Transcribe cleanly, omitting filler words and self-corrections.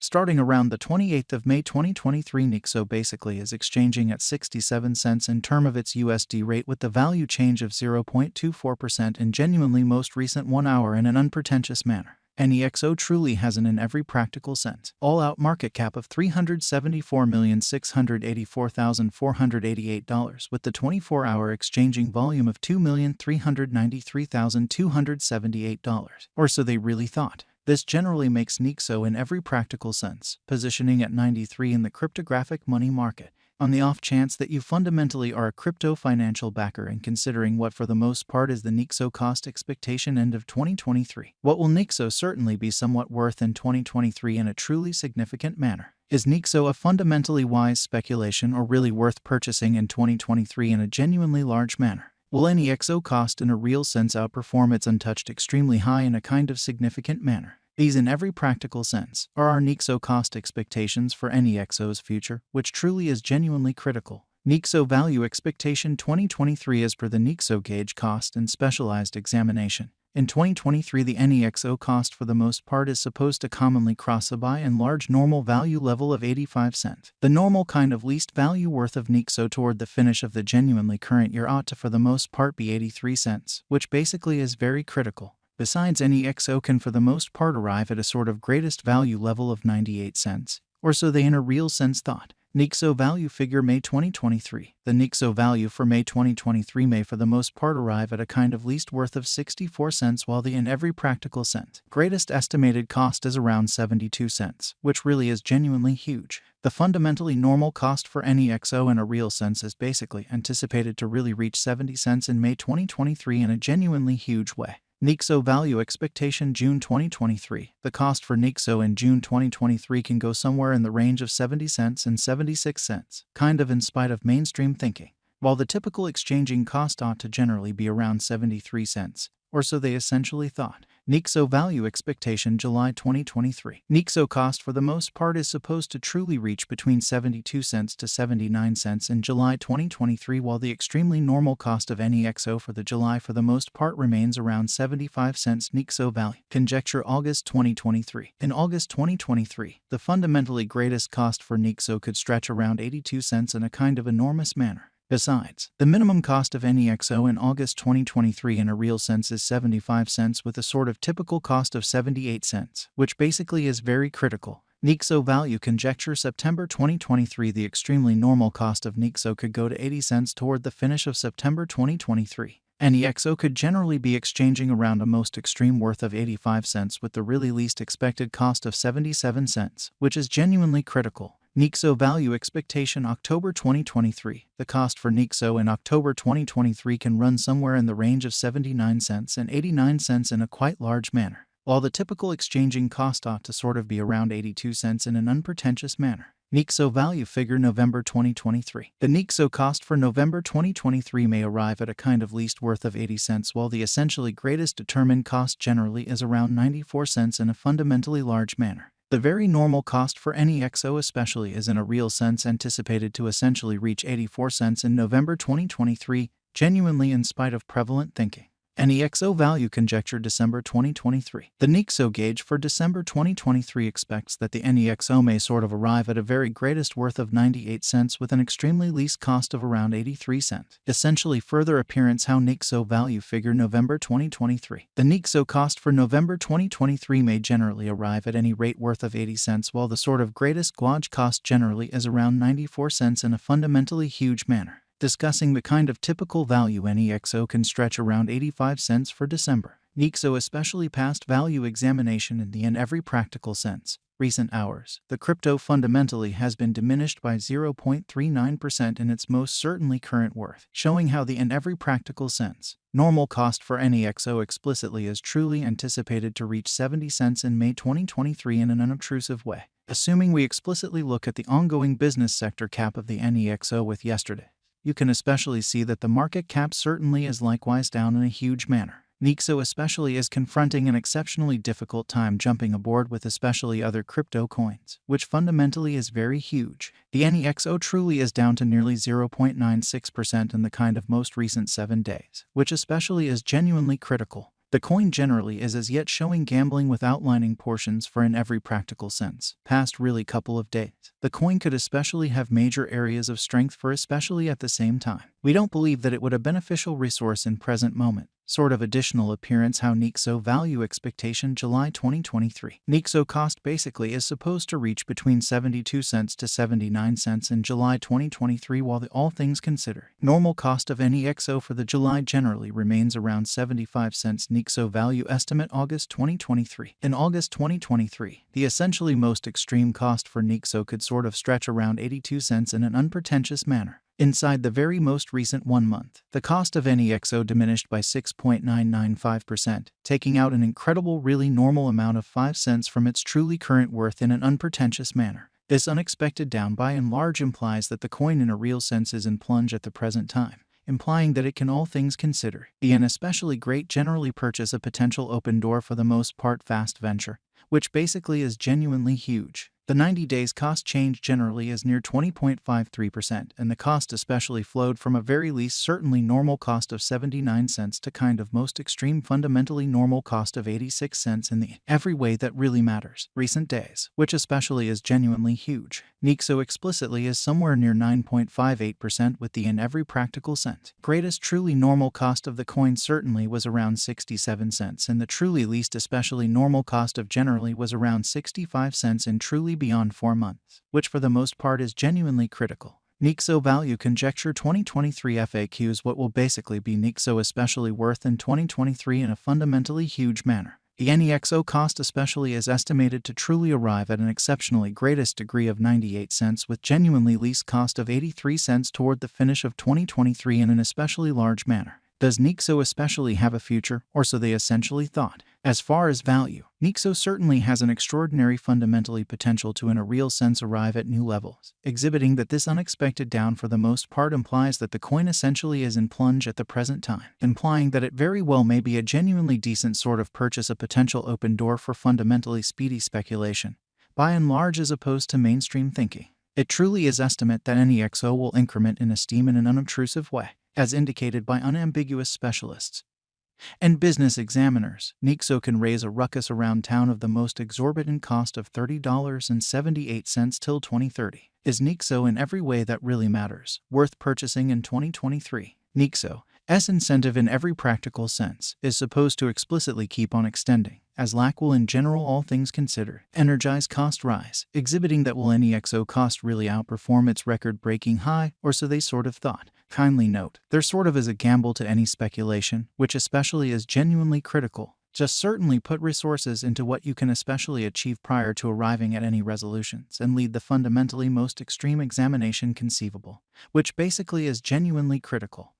Starting around the 28th of May 2023, Nexo basically is exchanging at 67 cents in term of its USD rate with the value change of 0.24% in genuinely most recent 1 hour in an unpretentious manner. Nexo truly has an in every practical sense all-out market cap of $374,684,488 with the 24-hour exchanging volume of $2,393,278, or so they really thought. This generally makes Nexo in every practical sense, positioning at 93 in the cryptographic money market, on the off chance that you fundamentally are a crypto financial backer and considering what for the most part is the Nexo cost expectation end of 2023. What will Nexo certainly be somewhat worth in 2023 in a truly significant manner? Is Nexo a fundamentally wise speculation or really worth purchasing in 2023 in a genuinely large manner? Will Nexo cost in a real sense outperform its untouched extremely high in a kind of significant manner? These in every practical sense are our Nexo cost expectations for Nexo's future, which truly is genuinely critical. Nexo value expectation 2023 as per the Nexo gauge cost and specialized examination. In 2023, the Nexo cost for the most part is supposed to commonly cross a buy and large normal value level of 85 cents. The normal kind of least value worth of Nexo toward the finish of the genuinely current year ought to for the most part be 83 cents, which basically is very critical. Besides, Nexo can for the most part arrive at a sort of greatest value level of 98 cents, or so they in a real sense thought. Nexo value figure May 2023. The Nexo value for May 2023 may for the most part arrive at a kind of least worth of 64 cents while the in every practical sense greatest estimated cost is around 72 cents, which really is genuinely huge. The fundamentally normal cost for Nexo in a real sense is basically anticipated to really reach 70 cents in May 2023 in a genuinely huge way. Nexo value expectation June 2023. The cost for Nexo in June 2023 can go somewhere in the range of 70 cents and 76 cents, kind of in spite of mainstream thinking, while the typical exchanging cost ought to generally be around 73 cents, or so they essentially thought. Nexo value expectation July 2023. Nexo cost for the most part is supposed to truly reach between 72 cents to 79 cents in July 2023 while the extremely normal cost of Nexo for the July for the most part remains around 75 cents. Nexo value conjecture August 2023. In August 2023, the fundamentally greatest cost for Nexo could stretch around 82 cents in a kind of enormous manner. Besides, the minimum cost of Nexo in August 2023 in a real sense is 75 cents with a sort of typical cost of 78 cents, which basically is very critical. Nexo value conjecture September 2023. The extremely normal cost of Nexo could go to 80 cents toward the finish of September 2023. Nexo could generally be exchanging around a most extreme worth of 85 cents with the really least expected cost of 77 cents, which is genuinely critical. Nexo value expectation October 2023. The cost for Nexo in October 2023 can run somewhere in the range of 79 cents and 89 cents in a quite large manner, while the typical exchanging cost ought to sort of be around 82 cents in an unpretentious manner. Nexo value figure November 2023. The Nexo cost for November 2023 may arrive at a kind of least worth of 80 cents while the essentially greatest determined cost generally is around 94 cents in a fundamentally large manner. The very normal cost for Nexo especially is in a real sense anticipated to essentially reach 84 cents in November 2023, genuinely in spite of prevalent thinking. Nexo value conjecture December 2023. The Nexo gauge for December 2023 expects that the Nexo may sort of arrive at a very greatest worth of 98 cents with an extremely least cost of around 83 cents. Essentially further appearance how Nexo value figure November 2023. The Nexo cost for November 2023 may generally arrive at any rate worth of 80 cents while the sort of greatest gauge cost generally is around 94 cents in a fundamentally huge manner. Discussing the kind of typical value Nexo can stretch around 85 cents for December. Nexo especially passed value examination in every practical sense. Recent hours, the crypto fundamentally has been diminished by 0.39% in its most certainly current worth, showing how the in every practical sense normal cost for Nexo explicitly is truly anticipated to reach 70 cents in May 2023 in an unobtrusive way. Assuming we explicitly look at the ongoing business sector cap of the Nexo with yesterday, you can especially see that the market cap certainly is likewise down in a huge manner. Nexo especially is confronting an exceptionally difficult time jumping aboard with especially other crypto coins, which fundamentally is very huge. The Nexo truly is down to nearly 0.96% in the kind of most recent 7 days, which especially is genuinely critical. The coin generally is as yet showing gambling with outlining portions for in every practical sense. Past really couple of days, the coin could especially have major areas of strength for especially at the same time. We don't believe that it would a beneficial resource in present moment. Sort of additional appearance how Nexo value expectation July 2023. Nexo cost basically is supposed to reach between 72 cents to 79 cents in July 2023 while the all things considered. Normal cost of any XO for the July generally remains around 75 cents. Nexo value estimate August 2023. In August 2023, the essentially most extreme cost for Nexo could sort of stretch around 82 cents in an unpretentious manner. Inside the very most recent 1 month, the cost of any XO diminished by 6.995%, taking out an incredible really normal amount of 5 cents from its truly current worth in an unpretentious manner. This unexpected down by and large implies that the coin in a real sense is in plunge at the present time, implying that it can all things considered be an especially great generally purchase a potential open door for the most part fast venture, which basically is genuinely huge. The 90 days cost change generally is near 20.53%, and the cost especially flowed from a very least certainly normal cost of 79 cents to kind of most extreme fundamentally normal cost of 86 cents in the every way that really matters recent days, which especially is genuinely huge. Nexo explicitly is somewhere near 9.58% with the in every practical sense. Greatest truly normal cost of the coin certainly was around 67 cents, and the truly least especially normal cost of generally was around 65 cents in truly beyond 4 months, which for the most part is genuinely critical. Nexo value conjecture 2023 FAQs what will basically be Nexo especially worth in 2023 in a fundamentally huge manner. The NEXO cost especially is estimated to truly arrive at an exceptionally greatest degree of 98 cents with genuinely least cost of 83 cents toward the finish of 2023 in an especially large manner. Does Nexo especially have a future, or so they essentially thought? As far as value, Nexo certainly has an extraordinary fundamentally potential to in a real sense arrive at new levels, exhibiting that this unexpected down for the most part implies that the coin essentially is in plunge at the present time, implying that it very well may be a genuinely decent sort of purchase a potential open door for fundamentally speedy speculation, by and large as opposed to mainstream thinking. It truly is estimate that any XO will increment in esteem in an unobtrusive way, as indicated by unambiguous specialists and business examiners. Nexo can raise a ruckus around town of the most exorbitant cost of $30.78 till 2030. Is Nexo in every way that really matters worth purchasing in 2023? Nexo's incentive in every practical sense is supposed to explicitly keep on extending, as lack will in general all things considered energize cost rise, exhibiting that will any XO cost really outperform its record-breaking high, or so they sort of thought. Kindly note, there sort of is a gamble to any speculation, which especially is genuinely critical. Just certainly put resources into what you can especially achieve prior to arriving at any resolutions and lead the fundamentally most extreme examination conceivable, which basically is genuinely critical.